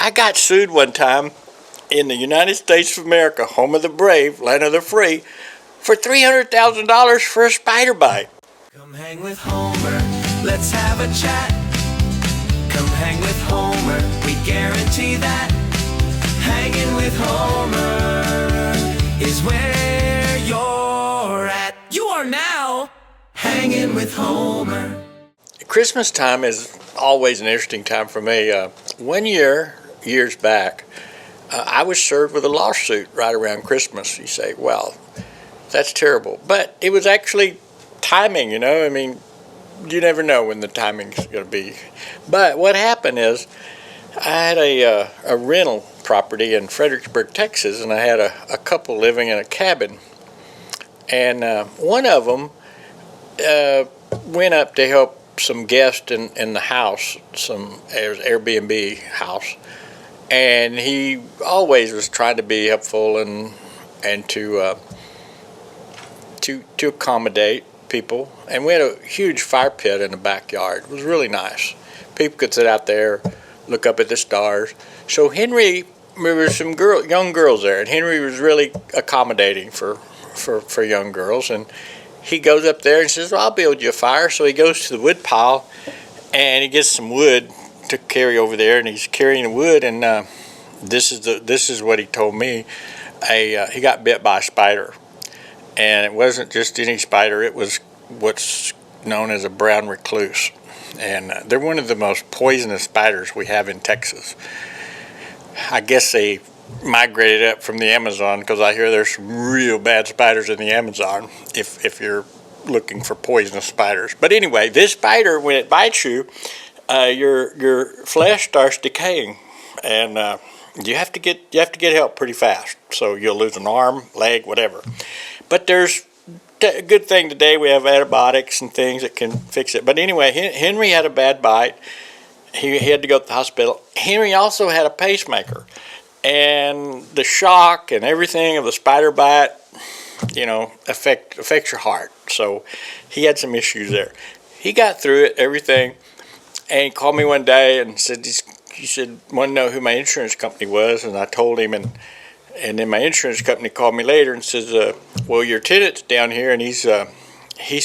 I got sued one time in the United States of America, home of the brave, land of the free, for $300,000 for a spider bite. Come hang with Homer, let's have a chat. Come hang with Homer, we guarantee that. Hanging with Homer is where you're at. You are now hanging with Homer. Christmastime is always an interesting time for me. One year, years back, I was served with a lawsuit right around Christmas. You say, well, that's terrible. But it was actually timing, you know. I mean, you never know when the timing's going to be. But what happened is I had a rental property in Fredericksburg, Texas, and I had a couple living in a cabin. And one of them went up to help some guests in the house, some Airbnb house. And he always was trying to be helpful and to accommodate people. And we had a huge fire pit in the backyard. It was really nice. People could sit out there, look up at the stars. So Henry, there were some young girls there, and Henry was really accommodating for young girls. And he goes up there and says, well, I'll build you a fire. So he goes to the wood pile, and he gets some wood to carry over there, and he's carrying the wood, and this is what he told me. He got bit by a spider, and it wasn't just any spider. It was what's known as a brown recluse, and they're one of the most poisonous spiders we have in Texas. I guess they migrated up from the Amazon, because I hear there's some real bad spiders in the Amazon if you're looking for poisonous spiders. But anyway, this spider, when it bites you, your flesh starts decaying, and you have to get help pretty fast. So you'll lose an arm, leg, whatever. But there's a good thing today, we have antibiotics and things that can fix it. But anyway, Henry had a bad bite. He had to go to the hospital. Henry also had a pacemaker, and the shock and everything of the spider bite, you know, affects your heart. So he had some issues there. He got through it, everything. And he called me one day and said, he said, want to know who my insurance company was, and I told him, and then my insurance company called me later and says, well, your tenant's down here, and he's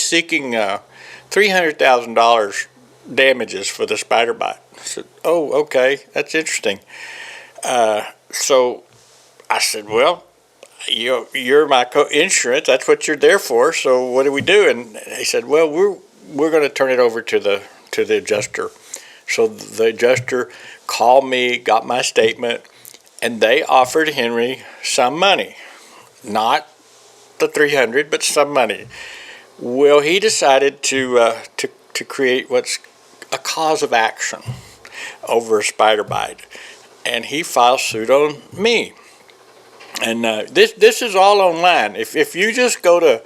seeking $300,000 damages for the spider bite. I said, oh, okay, that's interesting. So I said, well, you're my insurance, that's what you're there for, so what do we do? And he said, well, we're going to turn it over to the adjuster. So the adjuster called me, got my statement, and they offered Henry some money. Not the $300, but some money. Well, he decided to create what's a cause of action over a spider bite, and he filed suit on me. And this is all online. If you just go to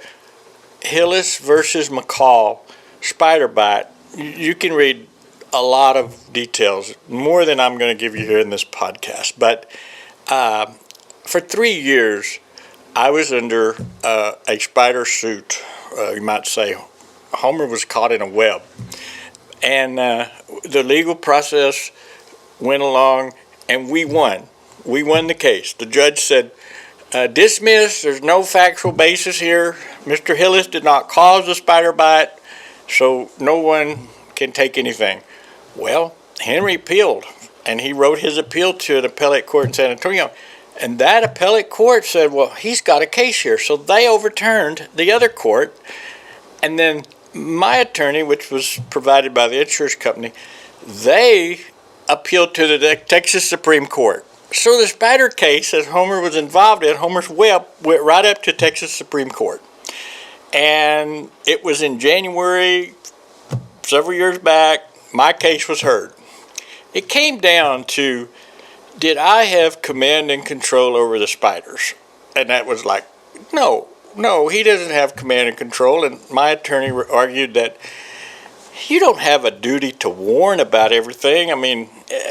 Hillis versus McCall spider bite, you can read a lot of details, more than I'm going to give you here in this podcast. But for 3 years, I was under a spider suit, you might say. Homer was caught in a web. And the legal process went along, and we won. We won the case. The judge said, dismiss, there's no factual basis here. Mr. Hillis did not cause the spider bite, so no one can take anything. Well, Henry appealed, and he wrote his appeal to an appellate court in San Antonio, and that appellate court said, well, he's got a case here. So they overturned the other court, and then my attorney, which was provided by the insurance company, they appealed to the Texas Supreme Court. So the spider case that Homer was involved in, Homer's web, went right up to Texas Supreme Court. And it was in January, several years back, my case was heard. It came down to, did I have command and control over the spiders? And that was like, no, he doesn't have command and control. And my attorney argued that you don't have a duty to warn about everything. I mean,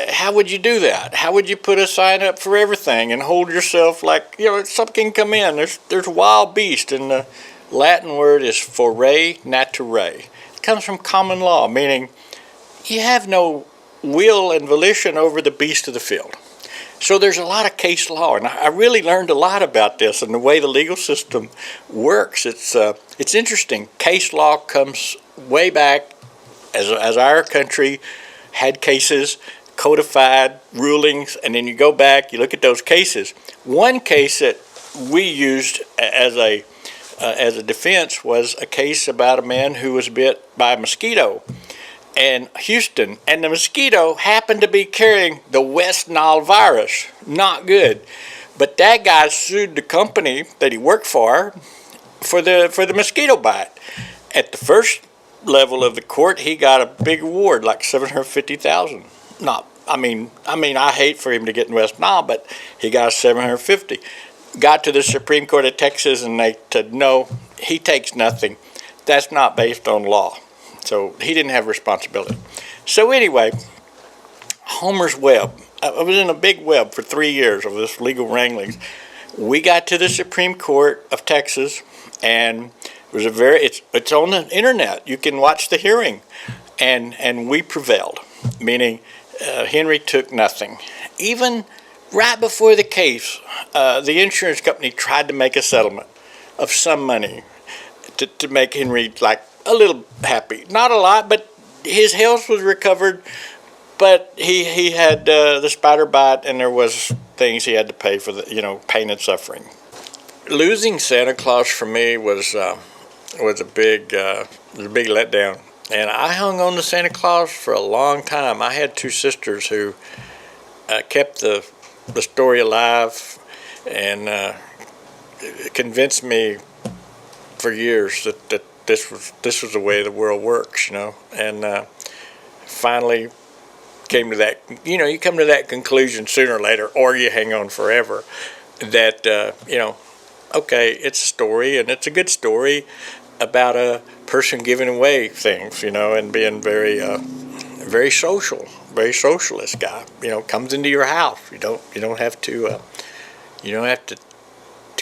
how would you do that? How would you put a sign up for everything and hold yourself like, you know, something can come in. There's wild beast, and the Latin word is forae naturae. It comes from common law, meaning you have no will and volition over the beast of the field. So there's a lot of case law, and I really learned a lot about this and the way the legal system works. It's interesting. Case law comes way back as our country had cases, codified rulings, and then you go back, you look at those cases. One case that we used as a defense was a case about a man who was bit by a mosquito in Houston, and the mosquito happened to be carrying the West Nile virus. Not good. But that guy sued the company that he worked for the mosquito bite. At the first level of the court, he got a big award, like $750,000. I hate for him to get in West Nile, but he got $750. Got to the Supreme Court of Texas, and they said, no, he takes nothing. That's not based on law. So he didn't have responsibility. So anyway, Homer's Web. I was in a big web for 3 years of this legal wranglings. We got to the Supreme Court of Texas, and it was it's on the internet. You can watch the hearing, and we prevailed, meaning Henry took nothing. Even right before the case, the insurance company tried to make a settlement of some money to make Henry like a little happy. Not a lot, but his health was recovered. But he had the spider bite, and there was things he had to pay for the pain and suffering. Losing Santa Claus for me was a big letdown, and I hung on to Santa Claus for a long time. I had two sisters who kept the story alive and convinced me for years that this was the way the world works, and finally came to that. You come to that conclusion sooner or later, or you hang on forever. That okay, it's a story, and it's a good story about a person giving away things, and being very social, very socialist guy. Comes into your house. You don't have to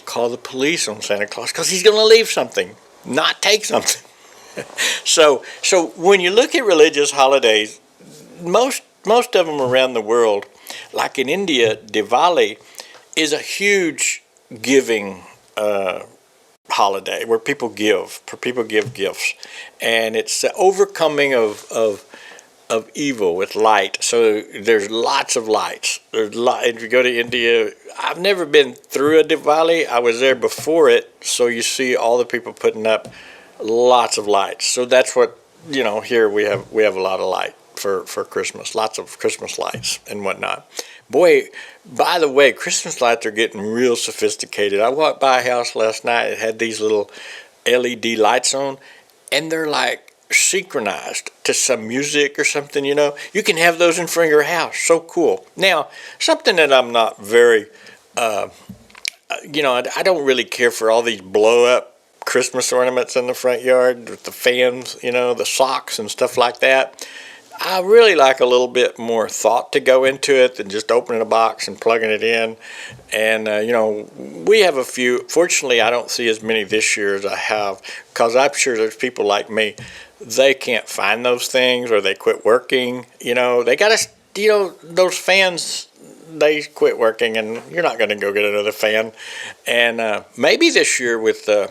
call the police on Santa Claus because he's going to leave something, not take something. So when you look at religious holidays, most of them around the world, like in India, Diwali is a huge giving holiday where people give gifts, and it's the overcoming of evil with light. So there's lots of lights. If you go to India, I've never been through a Diwali. I was there before it, so you see all the people putting up lots of lights. So that's what here we have a lot of light for Christmas, lots of Christmas lights and whatnot. Boy, by the way, Christmas lights are getting real sophisticated. I walked by a house last night. It had these little LED lights on, and they're like synchronized to some music or something. You can have those in front of your house. So cool. Now, something that I'm not very I don't really care for all these blow up Christmas ornaments in the front yard with the fans, the socks and stuff like that. I really like a little bit more thought to go into it than just opening a box and plugging it in. And, we have a few. Fortunately, I don't see as many this year as I have, because I'm sure there's people like me, they can't find those things, or they quit working. They got to, those fans, they quit working, and you're not going to go get another fan. And maybe this year with a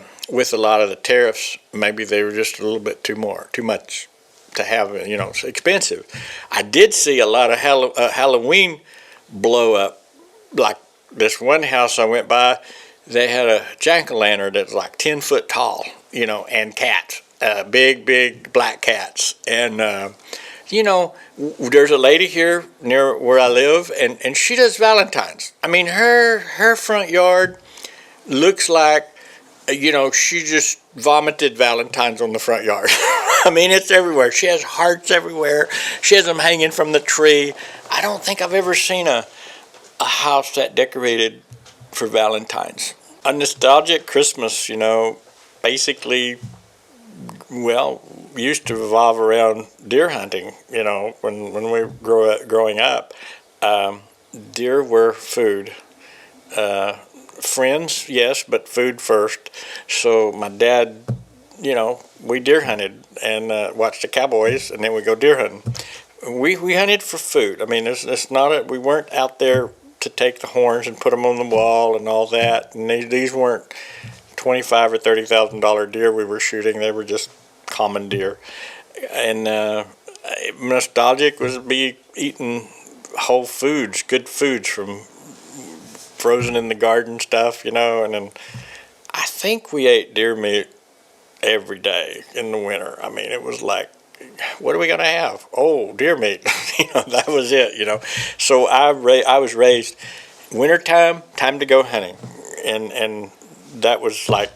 lot of the tariffs, maybe they were just a little bit too much to have, it's expensive. I did see a lot of Halloween blow up. Like this one house I went by, they had a jack-o'-lantern that's like 10 foot tall, and cats, big black cats. And, there's a lady here near where I live, and she does Valentine's. I mean, her front yard looks like, she just vomited Valentine's on the front yard. I mean, it's everywhere. She has hearts everywhere. She has them hanging from the tree. I don't think I've ever seen a house that decorated for Valentine's. A nostalgic Christmas, basically, used to revolve around deer hunting. When we were growing up, deer were food. Friends, yes, but food first. So my dad, we deer hunted and watched the cowboys, and then we go deer hunting. We hunted for food. I mean, it's not we weren't out there to take the horns and put them on the wall and all that. And these weren't $25,000 or $30,000 deer we were shooting. They were just common deer. And nostalgic was be eating whole foods, good foods from frozen in the garden stuff, and then I think we ate deer meat every day in the winter. I mean, it was like, what are we going to have? Oh, deer meat. That was it, So I was raised wintertime, time to go hunting. And that was like,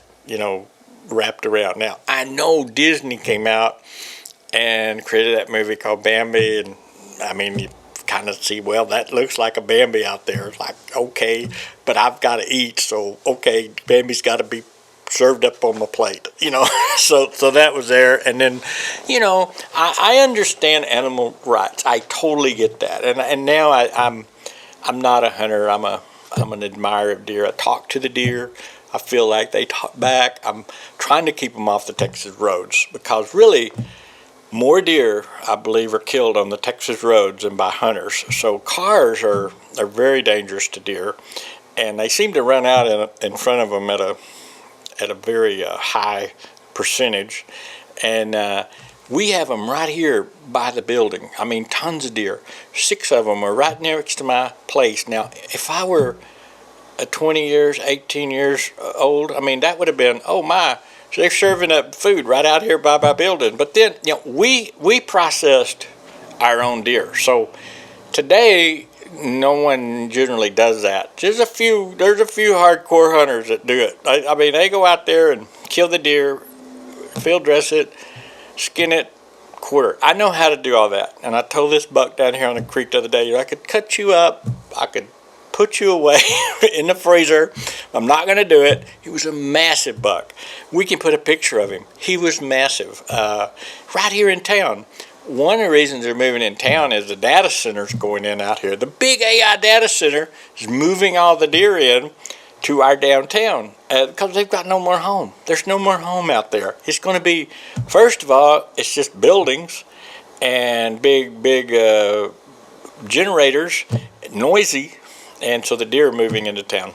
wrapped around. Now, I know Disney came out and created that movie called Bambi. And I mean, you kind of see, well, that looks like a Bambi out there. It's like, okay, but I've got to eat. So, okay, Bambi's got to be served up on my plate, so that was there. And then, I understand animal rights. I totally get that. And now I'm not a hunter. I'm an admirer of deer. I talk to the deer. I feel like they talk back. I'm trying to keep them off the Texas roads, because really more deer, I believe, are killed on the Texas roads than by hunters. So cars are very dangerous to deer, and they seem to run out in front of them at a very high percentage. And we have them right here by the building. I mean, tons of deer. 6 of them are right next to my place. Now, if I were 20 years, 18 years old, I mean, that would have been, oh my, so they're serving up food right out here by my building. But then, we processed our own deer. So today, no one generally does that. There's a few hardcore hunters that do it. I mean, they go out there and kill the deer, field dress it, skin it, quarter. I know how to do all that. And I told this buck down here on the creek the other day, I could cut you up, I could put you away in the freezer. I'm not going to do it. He was a massive buck. We can put a picture of him. He was massive. Right here in town. One of the reasons they're moving in town is the data center's going in out here. The big AI data center is moving all the deer in to our downtown because they've got no more home. There's no more home out there. It's going to be, first of all, it's just buildings and big generators, noisy, and so the deer are moving into town.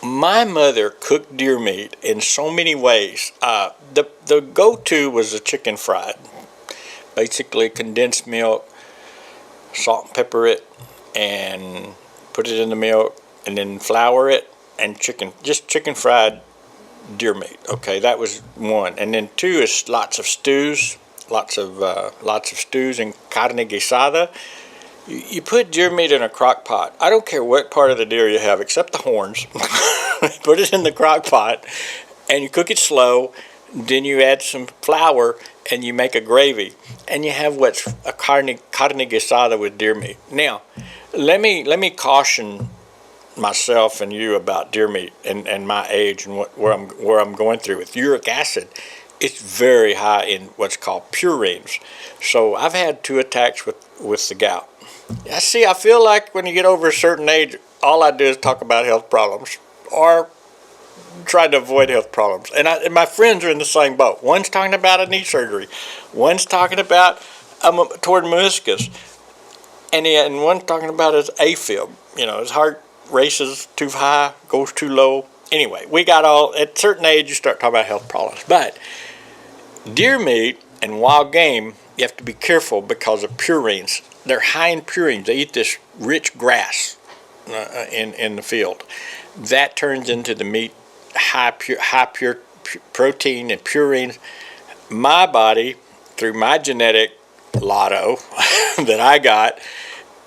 My mother cooked deer meat in so many ways. The go-to was the chicken fried. Basically condensed milk, salt and pepper it, and put it in the milk, and then flour it, and chicken fried deer meat. Okay, that was one. And then 2 is lots of stews and carne guisada. You put deer meat in a crock pot. I don't care what part of the deer you have, except the horns. Put it in the crock pot, and you cook it slow. Then you add some flour, and you make a gravy, and you have what's a carne guisada with deer meat. Now, let me caution myself and you about deer meat and my age and where I'm going through with uric acid. It's very high in what's called purines. So I've had 2 attacks with the gout. I feel like when you get over a certain age, all I do is talk about health problems or try to avoid health problems. And my friends are in the same boat. One's talking about a knee surgery. One's talking about toward meniscus. And one's talking about his AFib. His heart races too high, goes too low. Anyway, we got at a certain age, you start talking about health problems. But deer meat and wild game, you have to be careful because of purines. They're high in purines. They eat this rich grass in the field. That turns into the meat high pure protein and purines. My body, through my genetic lotto that I got,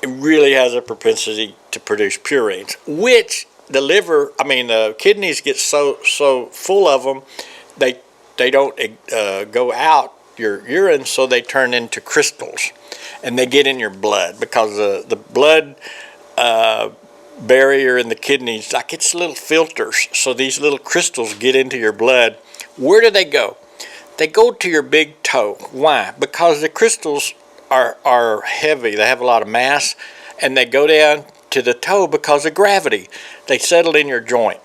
it really has a propensity to produce purines, which the kidneys get so full of them, they don't go out your urine, so they turn into crystals, and they get in your blood because the blood barrier in the kidneys, like it's little filters, so these little crystals get into your blood. Where do they go? They go to your big toe. Why? Because the crystals are heavy. They have a lot of mass, and they go down to the toe because of gravity. They settle in your joint,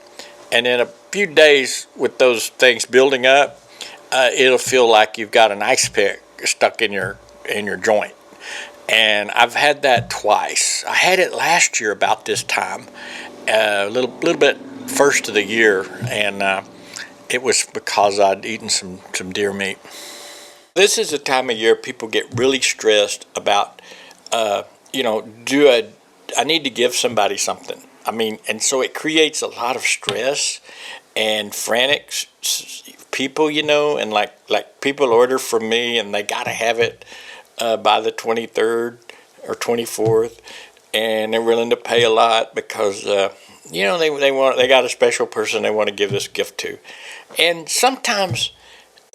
and in a few days with those things building up, it'll feel like you've got an ice pick stuck in your joint. And I've had that twice. I had it last year about this time, a little bit first of the year, and it was because I'd eaten some deer meat. This is the time of year people get really stressed about, I need to give somebody something. I mean, and so it creates a lot of stress and frantic people, and like people order from me and they got to have it by the 23rd or 24th, and they're willing to pay a lot because they got a special person they want to give this gift to. And sometimes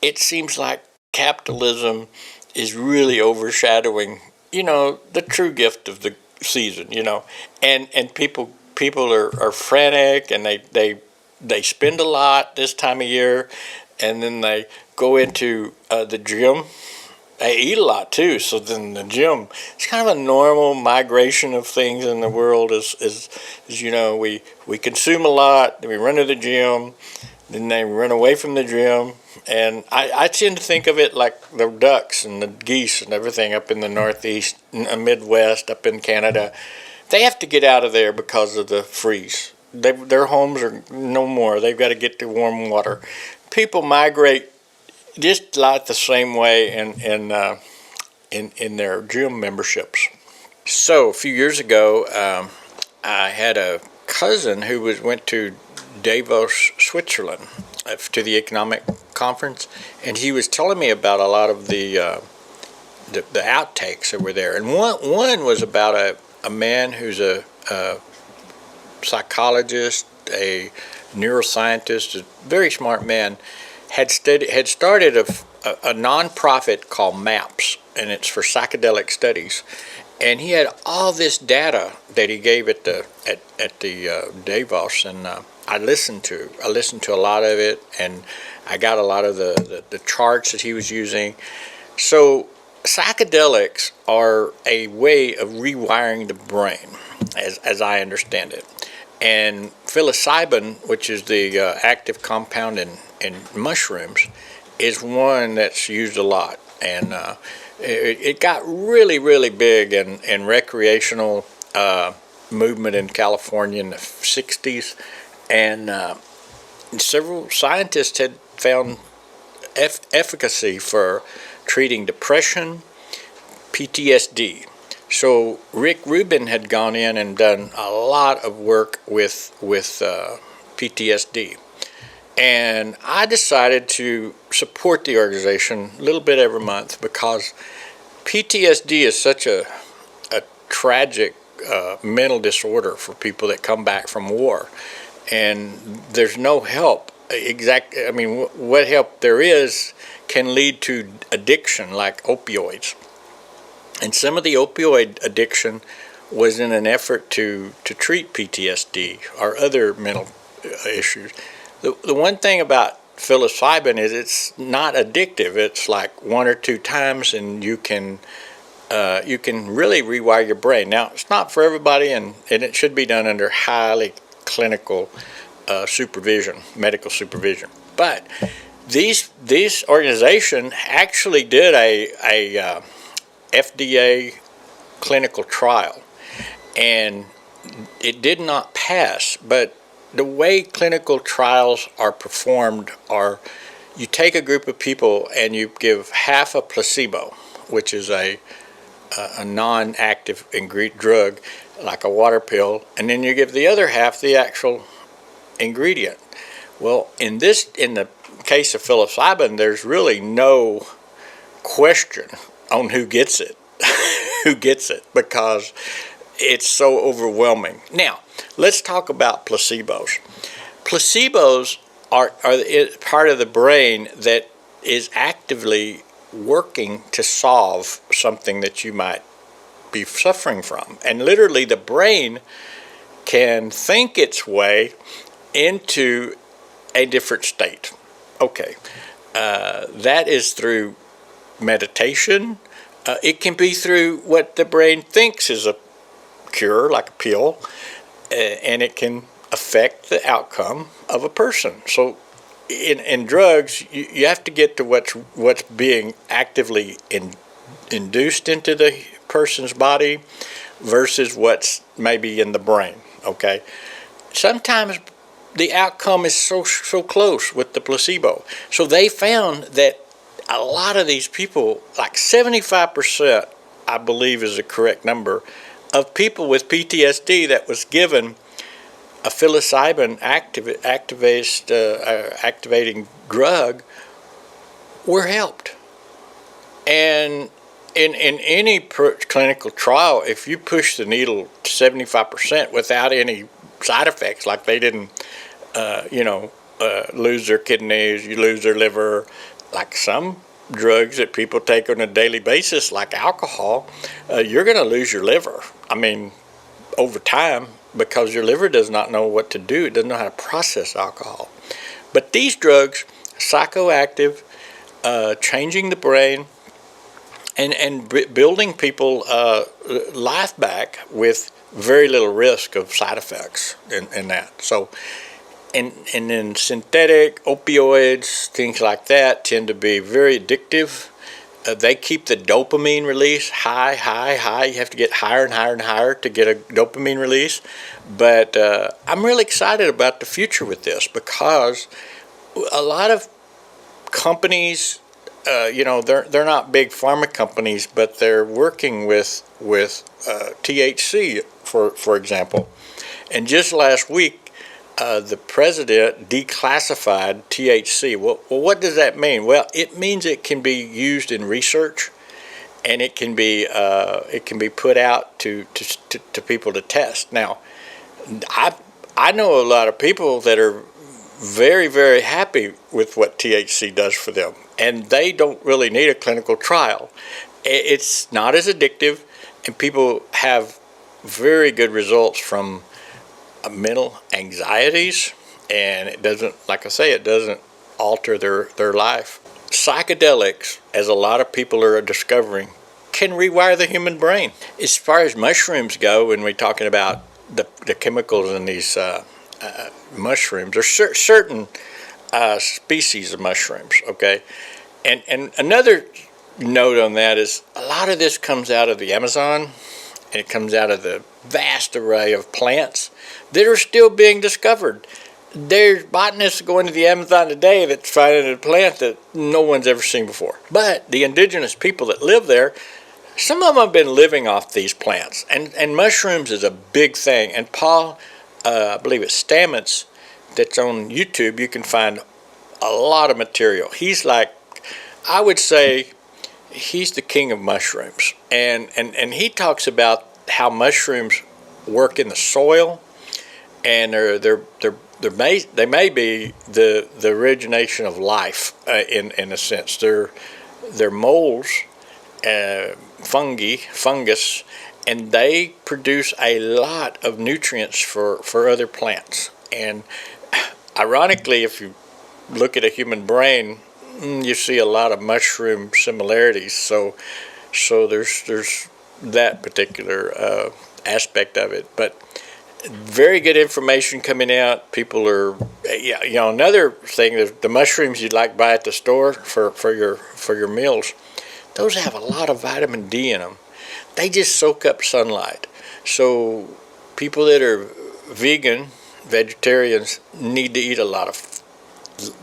it seems like capitalism is really overshadowing the true gift of the season, and people are frantic, and they spend a lot this time of year, and then they go into the gym. They eat a lot too, so then the gym, it's kind of a normal migration of things in the world. Is we consume a lot, then we run to the gym, then they run away from the gym. And I tend to think of it like the ducks and the geese and everything up in the Northeast, Midwest, up in Canada. They have to get out of there because of the freeze. Their homes are no more. They've got to get to warm water. People migrate just like the same way in their gym memberships. So a few years ago, I had a cousin who went to Davos, Switzerland, to the economic conference, and he was telling me about a lot of the outtakes that were there. And one was about a man who's a psychologist, a neuroscientist, a very smart man, had started a nonprofit called MAPS, and it's for psychedelic studies. And he had all this data that he gave at the Davos, and I listened to a lot of it, and I got a lot of the charts that he was using. So psychedelics are a way of rewiring the brain, as I understand it. And psilocybin, which is the active compound in mushrooms, is one that's used a lot. And it got really, really big in recreational movement in California in the 60s. And several scientists had found efficacy for treating depression, PTSD. So Rick Rubin had gone in and done a lot of work with PTSD. And I decided to support the organization a little bit every month because PTSD is such a tragic mental disorder for people that come back from war. And there's no help. What help there is can lead to addiction, like opioids. And some of the opioid addiction was in an effort to treat PTSD or other mental issues. The one thing about psilocybin is it's not addictive. It's like 1 or 2 times, and you can really rewire your brain. Now, it's not for everybody, and it should be done under highly clinical supervision, medical supervision. But these organization actually did a FDA clinical trial, and it did not pass. But the way clinical trials are performed are you take a group of people and you give half a placebo, which is a non-active ingredient drug like a water pill, and then you give the other half the actual ingredient. Well, in the case of psilocybin, there's really no question on who gets it, because it's so overwhelming. Now, let's talk about placebos. Placebos are part of the brain that is actively working to solve something that you might be suffering from. And literally the brain can think its way into a different state. Okay, that is through meditation. It can be through what the brain thinks is a cure, like a pill, and it can affect the outcome of a person. So in drugs, you have to get to what's being actively induced into the person's body versus what's maybe in the brain, okay? Sometimes the outcome is so close with the placebo. So they found that a lot of these people, like 75%, I believe is the correct number, of people with PTSD that was given a psilocybin activating drug were helped. And in any clinical trial, if you push the needle to 75% without any side effects, like they didn't, lose their kidneys, you lose their liver, like some drugs that people take on a daily basis, like alcohol, you're going to lose your liver. I mean, over time, because your liver does not know what to do. It doesn't know how to process alcohol. But these drugs, psychoactive, changing the brain, and building people life back with very little risk of side effects in that. So, and then synthetic opioids, things like that, tend to be very addictive. They keep the dopamine release high. You have to get higher and higher and higher to get a dopamine release. But I'm really excited about the future with this, because a lot of companies, they're not big pharma companies, but they're working with THC, for example. And just last week, the president declassified THC. Well, what does that mean? Well, it means it can be used in research, and it can be put out to people to test. Now, I know a lot of people that are very, very happy with what THC does for them, and they don't really need a clinical trial. It's not as addictive, and people have very good results from mental anxieties, and it doesn't, like I say, it doesn't alter their life. Psychedelics, as a lot of people are discovering, can rewire the human brain. As far as mushrooms go, when we're talking about the chemicals in these mushrooms, there's certain species of mushrooms, okay? And another note on that is a lot of this comes out of the Amazon, and it comes out of the vast array of plants that are still being discovered. There's botanists going to the Amazon today that's finding a plant that no one's ever seen before. But the indigenous people that live there, some of them have been living off these plants. And mushrooms is a big thing. And Paul, I believe it's Staments, that's on YouTube, you can find a lot of material. He's like, I would say, he's the king of mushrooms. And he talks about how mushrooms work in the soil, and they may be the origination of life in a sense. They're molds, fungus, and they produce a lot of nutrients for other plants. And ironically, if you look at a human brain, you see a lot of mushroom similarities. So there's that particular aspect of it. But very good information coming out. People are, another thing is the mushrooms you'd like buy at the store for your meals. Those have a lot of vitamin D in them. They just soak up sunlight. So people that are vegetarians need to eat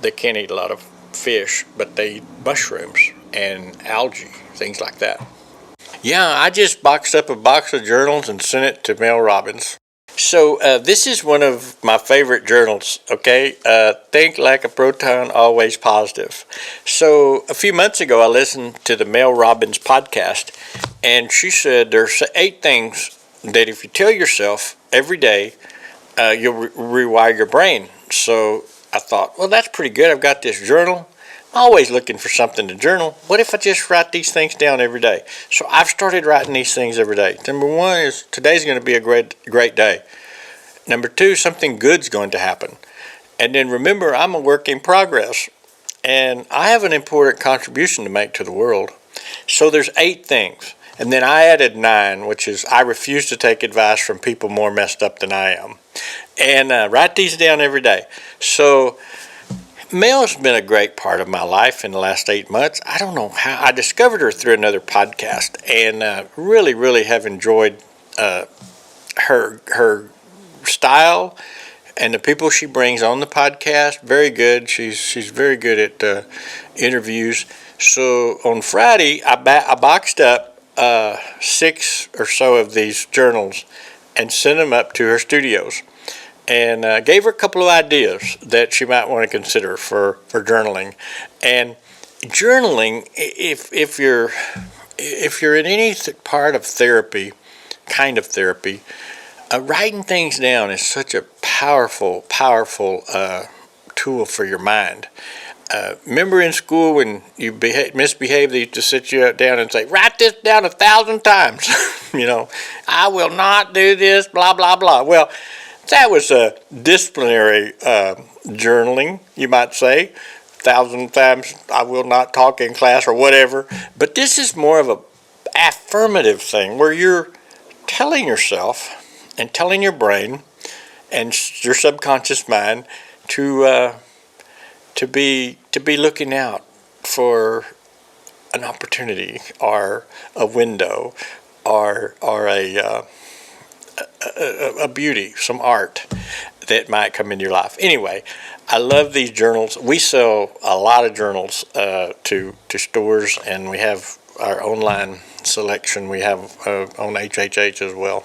they can't eat a lot of fish, but they eat mushrooms and algae, things like that. Yeah, I just boxed up a box of journals and sent it to Mel Robbins. So this is one of my favorite journals, okay? Think like a proton, always positive. So a few months ago, I listened to the Mel Robbins podcast, and she said there's 8 things that if you tell yourself every day, you'll rewire your brain. So I thought, well, that's pretty good. I've got this journal. I'm always looking for something to journal. What if I just write these things down every day? So I've started writing these things every day. Number 1 is today's going to be a great day. Number 2, something good's going to happen. And then remember, I'm a work in progress, and I have an important contribution to make to the world. So there's 8 things. And then I added 9, which is I refuse to take advice from people more messed up than I am. And write these down every day. So Mel's been a great part of my life in the last 8 months. I don't know how. I discovered her through another podcast, and really, really have enjoyed her style and the people she brings on the podcast. Very good. She's very good at interviews. So on Friday, I boxed up 6 or so of these journals and sent them up to her studios, and gave her a couple of ideas that she might want to consider for journaling. And journaling, if you're in any part of therapy, kind of therapy, writing things down is such a powerful tool for your mind. Remember in school when you misbehaved, they used to sit you down and say, write this down 1,000 times. I will not do this, blah, blah, blah. Well, that was a disciplinary journaling, you might say. 1,000 times I will not talk in class or whatever. But this is more of a affirmative thing where you're telling yourself and telling your brain and your subconscious mind to be looking out for an opportunity or a window or a beauty, some art that might come into your life. Anyway, I love these journals. We sell a lot of journals to stores, and we have our online selection. We have on HwH as well.